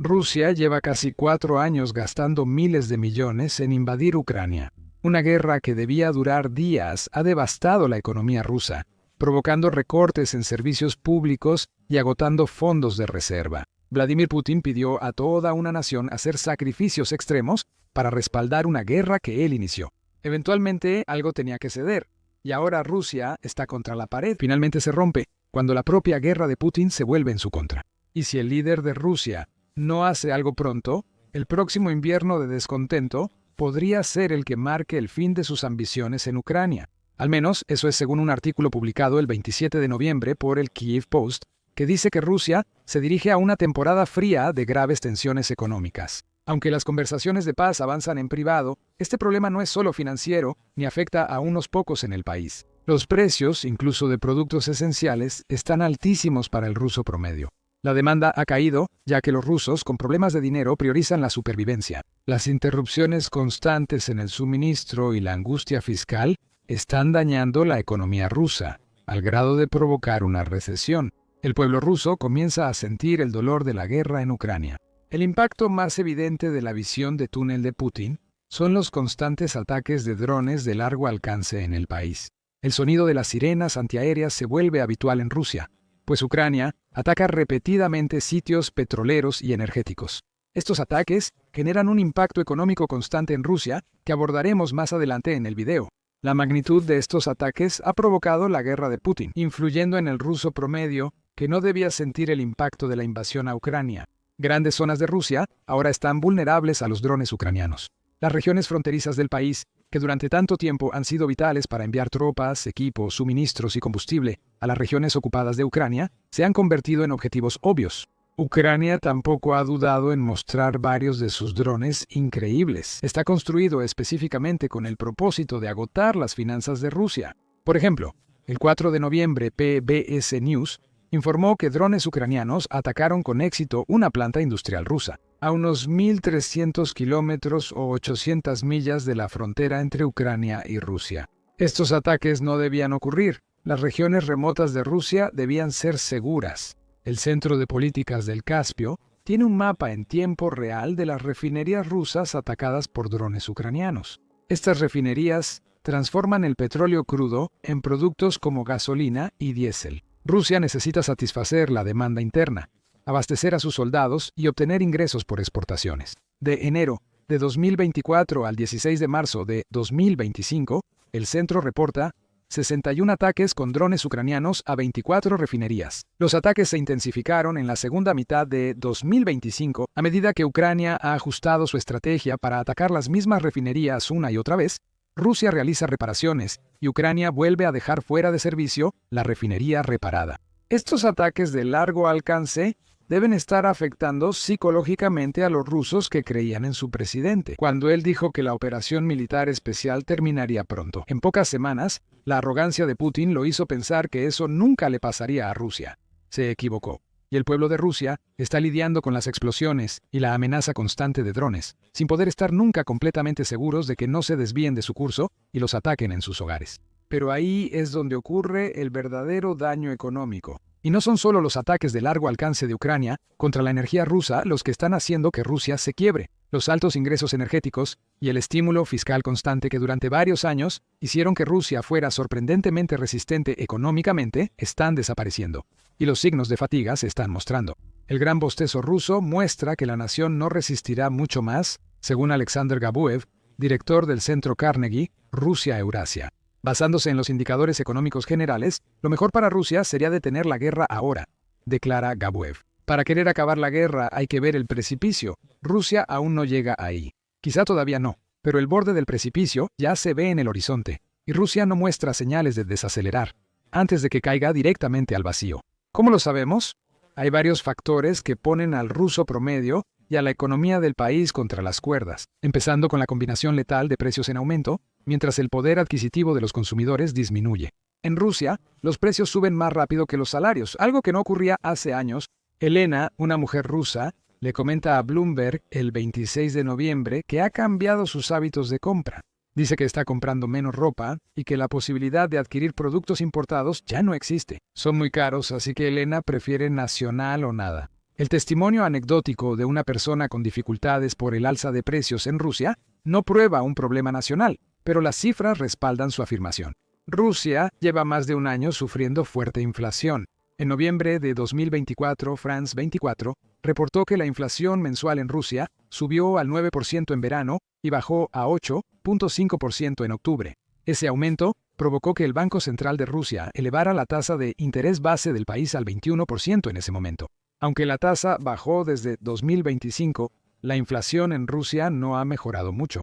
Rusia lleva casi 4 años gastando miles de millones en invadir Ucrania. Una guerra que debía durar días ha devastado la economía rusa, provocando recortes en servicios públicos y agotando fondos de reserva. Vladimir Putin pidió a toda una nación hacer sacrificios extremos para respaldar una guerra que él inició. Eventualmente algo tenía que ceder, y ahora Rusia está contra la pared. Finalmente se rompe, cuando la propia guerra de Putin se vuelve en su contra. Y si el líder de Rusia no hace algo pronto, el próximo invierno de descontento podría ser el que marque el fin de sus ambiciones en Ucrania. Al menos eso es según un artículo publicado el 27 de noviembre por el Kyiv Post, que dice que Rusia se dirige a una temporada fría de graves tensiones económicas. Aunque las conversaciones de paz avanzan en privado, este problema no es solo financiero ni afecta a unos pocos en el país. Los precios, incluso de productos esenciales, están altísimos para el ruso promedio. La demanda ha caído, ya que los rusos con problemas de dinero priorizan la supervivencia. Las interrupciones constantes en el suministro y la angustia fiscal están dañando la economía rusa, al grado de provocar una recesión. El pueblo ruso comienza a sentir el dolor de la guerra en Ucrania. El impacto más evidente de la visión de túnel de Putin son los constantes ataques de drones de largo alcance en el país. El sonido de las sirenas antiaéreas se vuelve habitual en Rusia, pues Ucrania ataca repetidamente sitios petroleros y energéticos. Estos ataques generan un impacto económico constante en Rusia que abordaremos más adelante en el video. La magnitud de estos ataques ha provocado la guerra de Putin, influyendo en el ruso promedio que no debía sentir el impacto de la invasión a Ucrania. Grandes zonas de Rusia ahora están vulnerables a los drones ucranianos. Las regiones fronterizas del país, que durante tanto tiempo han sido vitales para enviar tropas, equipos, suministros y combustible a las regiones ocupadas de Ucrania, se han convertido en objetivos obvios. Ucrania tampoco ha dudado en mostrar varios de sus drones increíbles. Está construido específicamente con el propósito de agotar las finanzas de Rusia. Por ejemplo, el 4 de noviembre PBS News informó que drones ucranianos atacaron con éxito una planta industrial rusa, a unos 1.300 kilómetros o 800 millas de la frontera entre Ucrania y Rusia. Estos ataques no debían ocurrir. Las regiones remotas de Rusia debían ser seguras. El Centro de Políticas del Caspio tiene un mapa en tiempo real de las refinerías rusas atacadas por drones ucranianos. Estas refinerías transforman el petróleo crudo en productos como gasolina y diésel. Rusia necesita satisfacer la demanda interna, abastecer a sus soldados y obtener ingresos por exportaciones. De enero de 2024 al 16 de marzo de 2025, el centro reporta 61 ataques con drones ucranianos a 24 refinerías. Los ataques se intensificaron en la segunda mitad de 2025 a medida que Ucrania ha ajustado su estrategia para atacar las mismas refinerías una y otra vez. Rusia realiza reparaciones y Ucrania vuelve a dejar fuera de servicio la refinería reparada. Estos ataques de largo alcance deben estar afectando psicológicamente a los rusos que creían en su presidente, cuando él dijo que la operación militar especial terminaría pronto. En pocas semanas, la arrogancia de Putin lo hizo pensar que eso nunca le pasaría a Rusia. Se equivocó. Y el pueblo de Rusia está lidiando con las explosiones y la amenaza constante de drones, sin poder estar nunca completamente seguros de que no se desvíen de su curso y los ataquen en sus hogares. Pero ahí es donde ocurre el verdadero daño económico. Y no son solo los ataques de largo alcance de Ucrania contra la energía rusa los que están haciendo que Rusia se quiebre. Los altos ingresos energéticos y el estímulo fiscal constante que durante varios años hicieron que Rusia fuera sorprendentemente resistente económicamente están desapareciendo. Y los signos de fatiga se están mostrando. El gran bostezo ruso muestra que la nación no resistirá mucho más, según Alexander Gabuev, director del Centro Carnegie, Rusia-Eurasia. Basándose en los indicadores económicos generales, lo mejor para Rusia sería detener la guerra ahora, declara Gabuev. Para querer acabar la guerra hay que ver el precipicio. Rusia aún no llega ahí. Quizá todavía no, pero el borde del precipicio ya se ve en el horizonte, y Rusia no muestra señales de desacelerar, antes de que caiga directamente al vacío. ¿Cómo lo sabemos? Hay varios factores que ponen al ruso promedio y a la economía del país contra las cuerdas, empezando con la combinación letal de precios en aumento, mientras el poder adquisitivo de los consumidores disminuye. En Rusia, los precios suben más rápido que los salarios, algo que no ocurría hace años. Elena, una mujer rusa, le comenta a Bloomberg el 26 de noviembre que ha cambiado sus hábitos de compra. Dice que está comprando menos ropa y que la posibilidad de adquirir productos importados ya no existe. Son muy caros, así que Elena prefiere nacional o nada. El testimonio anecdótico de una persona con dificultades por el alza de precios en Rusia no prueba un problema nacional, pero las cifras respaldan su afirmación. Rusia lleva más de un año sufriendo fuerte inflación. En noviembre de 2024, France 24 reportó que la inflación mensual en Rusia subió al 9% en verano y bajó a 8.5% en octubre. Ese aumento provocó que el Banco Central de Rusia elevara la tasa de interés base del país al 21% en ese momento. Aunque la tasa bajó desde 2025, la inflación en Rusia no ha mejorado mucho.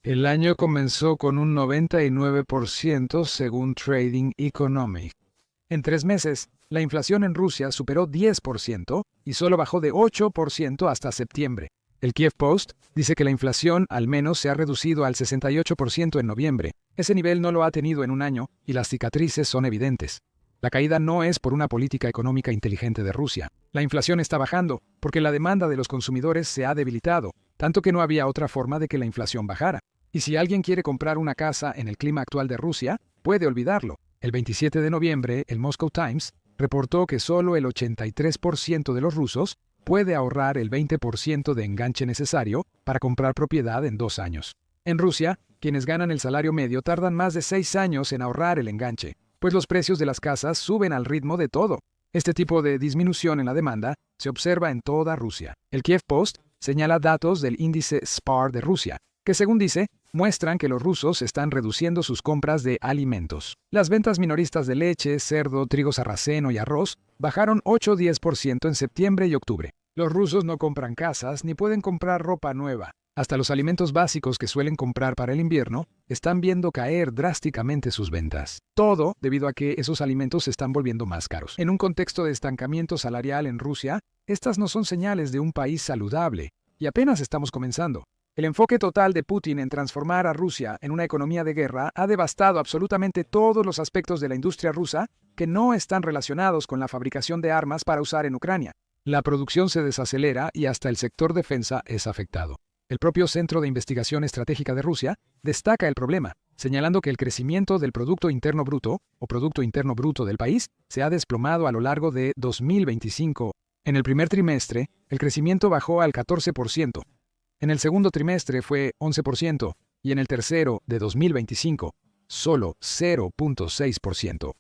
El año comenzó con un 99% según Trading Economic. En 3 meses, la inflación en Rusia superó 10% y solo bajó de 8% hasta septiembre. El Kiev Post dice que la inflación al menos se ha reducido al 68% en noviembre. Ese nivel no lo ha tenido en un año y las cicatrices son evidentes. La caída no es por una política económica inteligente de Rusia. La inflación está bajando porque la demanda de los consumidores se ha debilitado, tanto que no había otra forma de que la inflación bajara. Y si alguien quiere comprar una casa en el clima actual de Rusia, puede olvidarlo. El 27 de noviembre, el Moscow Times reportó que solo el 83% de los rusos puede ahorrar el 20% de enganche necesario para comprar propiedad en 2 años. En Rusia, quienes ganan el salario medio tardan más de 6 años en ahorrar el enganche, pues los precios de las casas suben al ritmo de todo. Este tipo de disminución en la demanda se observa en toda Rusia. El Kiev Post señala datos del índice SPAR de Rusia, que según dice, muestran que los rusos están reduciendo sus compras de alimentos. Las ventas minoristas de leche, cerdo, trigo sarraceno y arroz bajaron 8-10% en septiembre y octubre. Los rusos no compran casas ni pueden comprar ropa nueva. Hasta los alimentos básicos que suelen comprar para el invierno están viendo caer drásticamente sus ventas. Todo debido a que esos alimentos se están volviendo más caros. En un contexto de estancamiento salarial en Rusia, estas no son señales de un país saludable, y apenas estamos comenzando. El enfoque total de Putin en transformar a Rusia en una economía de guerra ha devastado absolutamente todos los aspectos de la industria rusa que no están relacionados con la fabricación de armas para usar en Ucrania. La producción se desacelera y hasta el sector defensa es afectado. El propio Centro de Investigación Estratégica de Rusia destaca el problema, señalando que el crecimiento del Producto Interno Bruto o Producto Interno Bruto del país se ha desplomado a lo largo de 2025. En el primer trimestre, el crecimiento bajó al 14%. En el segundo trimestre fue 11% y en el tercero de 2025, solo 0.6%.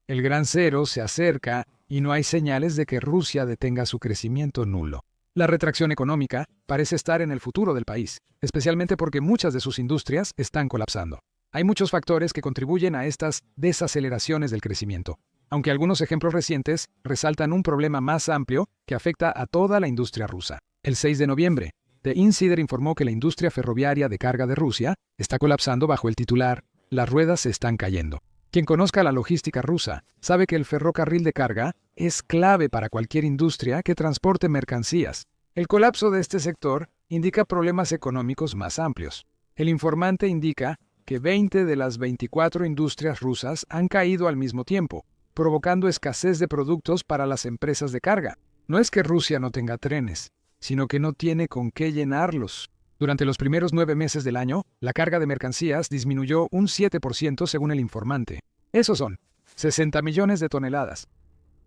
El gran cero se acerca y no hay señales de que Rusia detenga su crecimiento nulo. La retracción económica parece estar en el futuro del país, especialmente porque muchas de sus industrias están colapsando. Hay muchos factores que contribuyen a estas desaceleraciones del crecimiento, aunque algunos ejemplos recientes resaltan un problema más amplio que afecta a toda la industria rusa. El 6 de noviembre, The Insider informó que la industria ferroviaria de carga de Rusia está colapsando bajo el titular «Las ruedas se están cayendo». Quien conozca la logística rusa sabe que el ferrocarril de carga es clave para cualquier industria que transporte mercancías. El colapso de este sector indica problemas económicos más amplios. El informante indica que 20 de las 24 industrias rusas han caído al mismo tiempo, provocando escasez de productos para las empresas de carga. No es que Rusia no tenga trenes, sino que no tiene con qué llenarlos. Durante los primeros 9 meses del año, la carga de mercancías disminuyó un 7% según el informante. Esos son 60 millones de toneladas.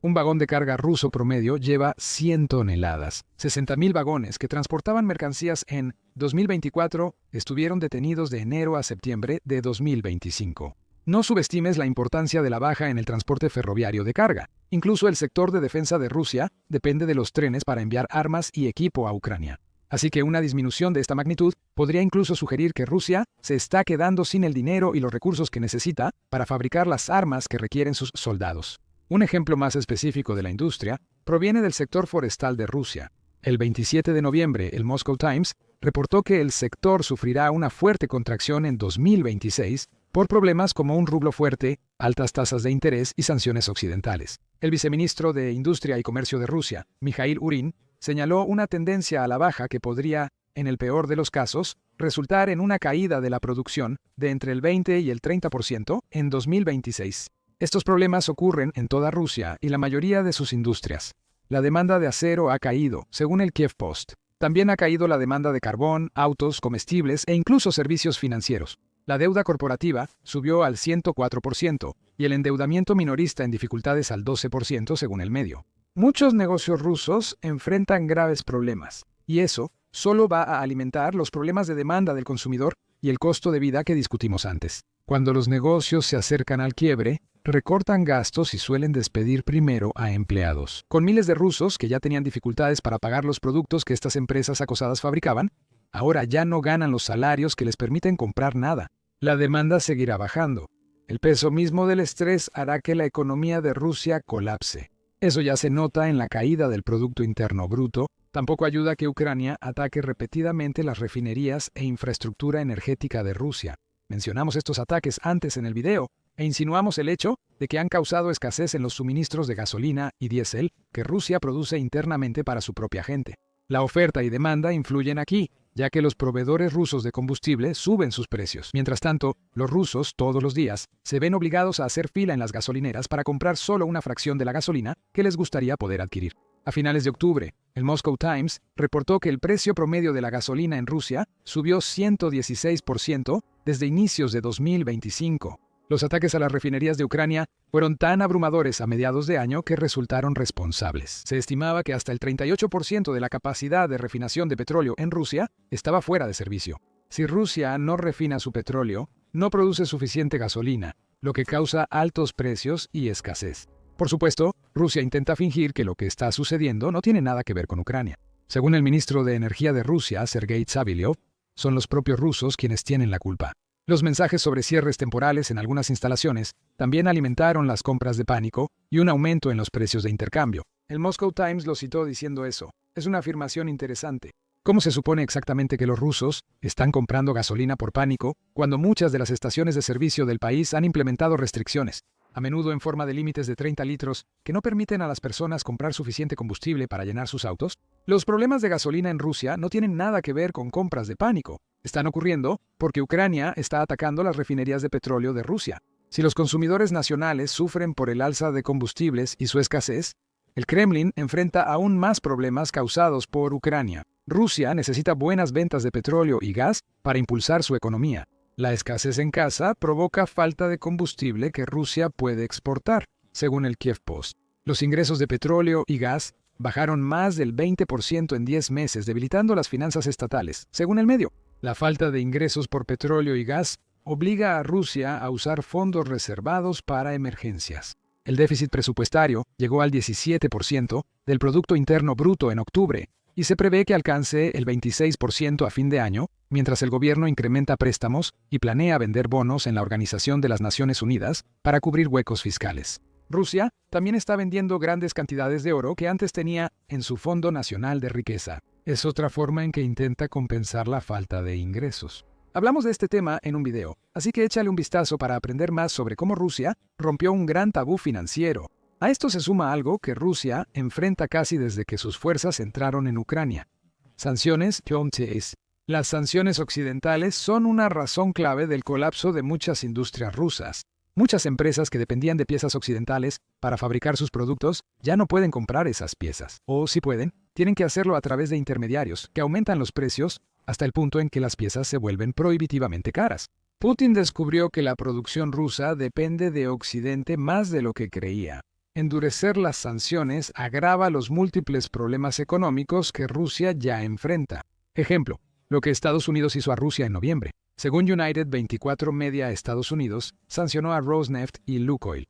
Un vagón de carga ruso promedio lleva 100 toneladas. 60.000 vagones que transportaban mercancías en 2024 estuvieron detenidos de enero a septiembre de 2025. No subestimes la importancia de la baja en el transporte ferroviario de carga. Incluso el sector de defensa de Rusia depende de los trenes para enviar armas y equipo a Ucrania. Así que una disminución de esta magnitud podría incluso sugerir que Rusia se está quedando sin el dinero y los recursos que necesita para fabricar las armas que requieren sus soldados. Un ejemplo más específico de la industria proviene del sector forestal de Rusia. El 27 de noviembre, el Moscow Times reportó que el sector sufrirá una fuerte contracción en 2026 por problemas como un rublo fuerte, altas tasas de interés y sanciones occidentales. El viceministro de Industria y Comercio de Rusia, Mikhail Urin, señaló una tendencia a la baja que podría, en el peor de los casos, resultar en una caída de la producción de entre el 20 y el 30% en 2026. Estos problemas ocurren en toda Rusia y la mayoría de sus industrias. La demanda de acero ha caído, según el Kiev Post. También ha caído la demanda de carbón, autos, comestibles e incluso servicios financieros. La deuda corporativa subió al 104% y el endeudamiento minorista en dificultades al 12% según el medio. Muchos negocios rusos enfrentan graves problemas, y eso solo va a alimentar los problemas de demanda del consumidor y el costo de vida que discutimos antes. Cuando los negocios se acercan al quiebre, recortan gastos y suelen despedir primero a empleados. Con miles de rusos que ya tenían dificultades para pagar los productos que estas empresas acosadas fabricaban, ahora ya no ganan los salarios que les permiten comprar nada. La demanda seguirá bajando. El peso mismo del estrés hará que la economía de Rusia colapse. Eso ya se nota en la caída del Producto Interno Bruto. Tampoco ayuda que Ucrania ataque repetidamente las refinerías e infraestructura energética de Rusia. Mencionamos estos ataques antes en el video e insinuamos el hecho de que han causado escasez en los suministros de gasolina y diésel que Rusia produce internamente para su propia gente. La oferta y demanda influyen aquí, ya que los proveedores rusos de combustible suben sus precios. Mientras tanto, los rusos, todos los días, se ven obligados a hacer fila en las gasolineras para comprar solo una fracción de la gasolina que les gustaría poder adquirir. A finales de octubre, el Moscow Times reportó que el precio promedio de la gasolina en Rusia subió 116% desde inicios de 2025. Los ataques a las refinerías de Ucrania fueron tan abrumadores a mediados de año que resultaron responsables. Se estimaba que hasta el 38% de la capacidad de refinación de petróleo en Rusia estaba fuera de servicio. Si Rusia no refina su petróleo, no produce suficiente gasolina, lo que causa altos precios y escasez. Por supuesto, Rusia intenta fingir que lo que está sucediendo no tiene nada que ver con Ucrania. Según el ministro de Energía de Rusia, Sergei Tsavilyov, son los propios rusos quienes tienen la culpa. Los mensajes sobre cierres temporales en algunas instalaciones también alimentaron las compras de pánico y un aumento en los precios de intercambio. El Moscow Times lo citó diciendo eso. Es una afirmación interesante. ¿Cómo se supone exactamente que los rusos están comprando gasolina por pánico cuando muchas de las estaciones de servicio del país han implementado restricciones, a menudo en forma de límites de 30 litros, que no permiten a las personas comprar suficiente combustible para llenar sus autos? Los problemas de gasolina en Rusia no tienen nada que ver con compras de pánico. Están ocurriendo porque Ucrania está atacando las refinerías de petróleo de Rusia. Si los consumidores nacionales sufren por el alza de combustibles y su escasez, el Kremlin enfrenta aún más problemas causados por Ucrania. Rusia necesita buenas ventas de petróleo y gas para impulsar su economía. La escasez en casa provoca falta de combustible que Rusia puede exportar, según el Kiev Post. Los ingresos de petróleo y gas bajaron más del 20% en 10 meses, debilitando las finanzas estatales, según el medio. La falta de ingresos por petróleo y gas obliga a Rusia a usar fondos reservados para emergencias. El déficit presupuestario llegó al 17% del Producto Interno Bruto en octubre y se prevé que alcance el 26% a fin de año, mientras el gobierno incrementa préstamos y planea vender bonos en la Organización de las Naciones Unidas para cubrir huecos fiscales. Rusia también está vendiendo grandes cantidades de oro que antes tenía en su Fondo Nacional de Riqueza. Es otra forma en que intenta compensar la falta de ingresos. Hablamos de este tema en un video, así que échale un vistazo para aprender más sobre cómo Rusia rompió un gran tabú financiero. A esto se suma algo que Rusia enfrenta casi desde que sus fuerzas entraron en Ucrania. Sanciones. Las sanciones occidentales son una razón clave del colapso de muchas industrias rusas. Muchas empresas que dependían de piezas occidentales para fabricar sus productos ya no pueden comprar esas piezas. O si pueden, tienen que hacerlo a través de intermediarios que aumentan los precios hasta el punto en que las piezas se vuelven prohibitivamente caras. Putin descubrió que la producción rusa depende de Occidente más de lo que creía. Endurecer las sanciones agrava los múltiples problemas económicos que Rusia ya enfrenta. Ejemplo, lo que Estados Unidos hizo a Rusia en noviembre. Según United 24 Media, Estados Unidos sancionó a Rosneft y Lukoil,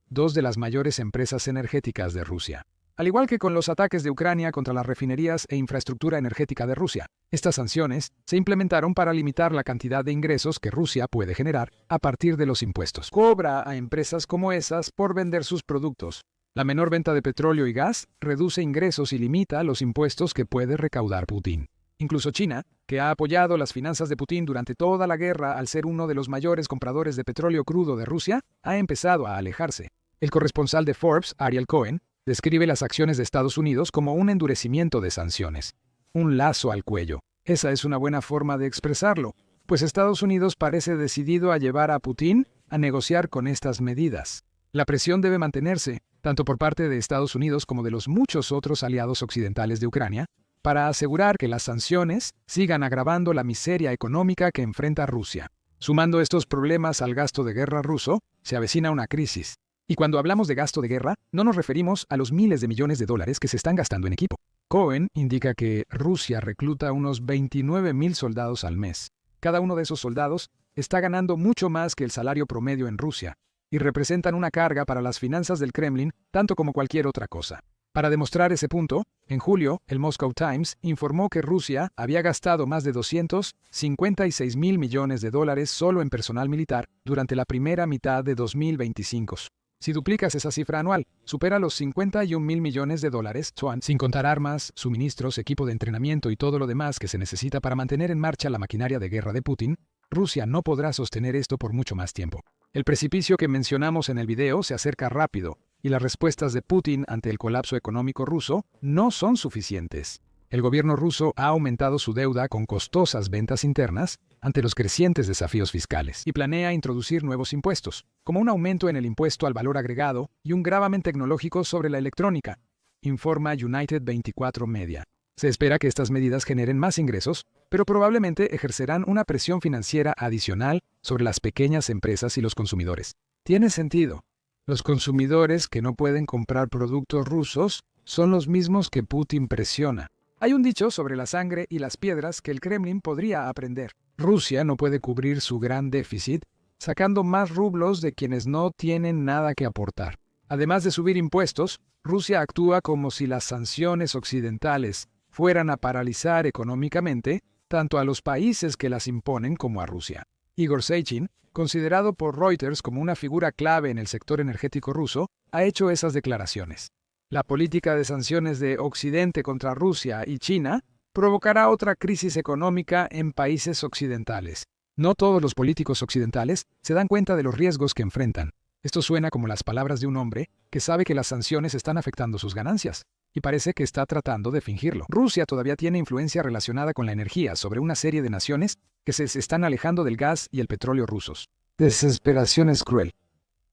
dos de las mayores empresas energéticas de Rusia. Al igual que con los ataques de Ucrania contra las refinerías e infraestructura energética de Rusia, estas sanciones se implementaron para limitar la cantidad de ingresos que Rusia puede generar a partir de los impuestos. Cobra a empresas como esas por vender sus productos. La menor venta de petróleo y gas reduce ingresos y limita los impuestos que puede recaudar Putin. Incluso China, que ha apoyado las finanzas de Putin durante toda la guerra al ser uno de los mayores compradores de petróleo crudo de Rusia, ha empezado a alejarse. El corresponsal de Forbes, Ariel Cohen, describe las acciones de Estados Unidos como un endurecimiento de sanciones. Un lazo al cuello. Esa es una buena forma de expresarlo, pues Estados Unidos parece decidido a llevar a Putin a negociar con estas medidas. La presión debe mantenerse, tanto por parte de Estados Unidos como de los muchos otros aliados occidentales de Ucrania, para asegurar que las sanciones sigan agravando la miseria económica que enfrenta Rusia. Sumando estos problemas al gasto de guerra ruso, se avecina una crisis. Y cuando hablamos de gasto de guerra, no nos referimos a los miles de millones de dólares que se están gastando en equipo. Cohen indica que Rusia recluta unos 29,000 soldados al mes. Cada uno de esos soldados está ganando mucho más que el salario promedio en Rusia y representan una carga para las finanzas del Kremlin tanto como cualquier otra cosa. Para demostrar ese punto, en julio, el Moscow Times informó que Rusia había gastado más de 256,000 millones de dólares solo en personal militar durante la primera mitad de 2025. Si duplicas esa cifra anual, supera los 51,000 millones de dólares, sin contar armas, suministros, equipo de entrenamiento y todo lo demás que se necesita para mantener en marcha la maquinaria de guerra de Putin. Rusia no podrá sostener esto por mucho más tiempo. El precipicio que mencionamos en el video se acerca rápido, y las respuestas de Putin ante el colapso económico ruso no son suficientes. El gobierno ruso ha aumentado su deuda con costosas ventas internas ante los crecientes desafíos fiscales y planea introducir nuevos impuestos, como un aumento en el impuesto al valor agregado y un gravamen tecnológico sobre la electrónica, informa United 24 Media. Se espera que estas medidas generen más ingresos, pero probablemente ejercerán una presión financiera adicional sobre las pequeñas empresas y los consumidores. Tiene sentido. Los consumidores que no pueden comprar productos rusos son los mismos que Putin presiona. Hay un dicho sobre la sangre y las piedras que el Kremlin podría aprender. Rusia no puede cubrir su gran déficit sacando más rublos de quienes no tienen nada que aportar. Además de subir impuestos, Rusia actúa como si las sanciones occidentales fueran a paralizar económicamente tanto a los países que las imponen como a Rusia. Igor Sechin, considerado por Reuters como una figura clave en el sector energético ruso, ha hecho esas declaraciones. La política de sanciones de Occidente contra Rusia y China provocará otra crisis económica en países occidentales. No todos los políticos occidentales se dan cuenta de los riesgos que enfrentan. Esto suena como las palabras de un hombre que sabe que las sanciones están afectando sus ganancias, y parece que está tratando de fingirlo. Rusia todavía tiene influencia relacionada con la energía sobre una serie de naciones que se están alejando del gas y el petróleo rusos. Desesperación es cruel.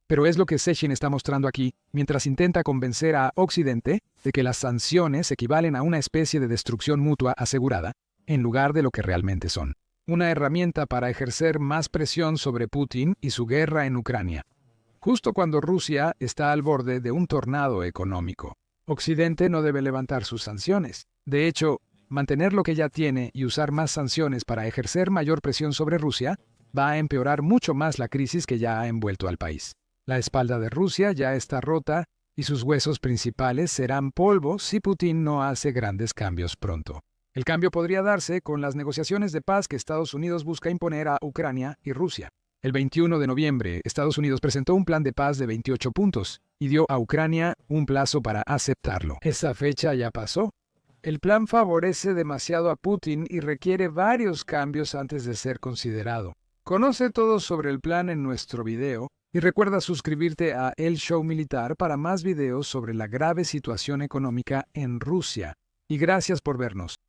Pero es lo que Sechin está mostrando aquí, mientras intenta convencer a Occidente de que las sanciones equivalen a una especie de destrucción mutua asegurada, en lugar de lo que realmente son. Una herramienta para ejercer más presión sobre Putin y su guerra en Ucrania. Justo cuando Rusia está al borde de un tornado económico. Occidente no debe levantar sus sanciones. De hecho, mantener lo que ya tiene y usar más sanciones para ejercer mayor presión sobre Rusia va a empeorar mucho más la crisis que ya ha envuelto al país. La espalda de Rusia ya está rota y sus huesos principales serán polvo si Putin no hace grandes cambios pronto. El cambio podría darse con las negociaciones de paz que Estados Unidos busca imponer a Ucrania y Rusia. El 21 de noviembre, Estados Unidos presentó un plan de paz de 28 puntos y dio a Ucrania un plazo para aceptarlo. Esa fecha ya pasó. El plan favorece demasiado a Putin y requiere varios cambios antes de ser considerado. Conoce todo sobre el plan en nuestro video y recuerda suscribirte a El Show Militar para más videos sobre la grave situación económica en Rusia. Y gracias por vernos.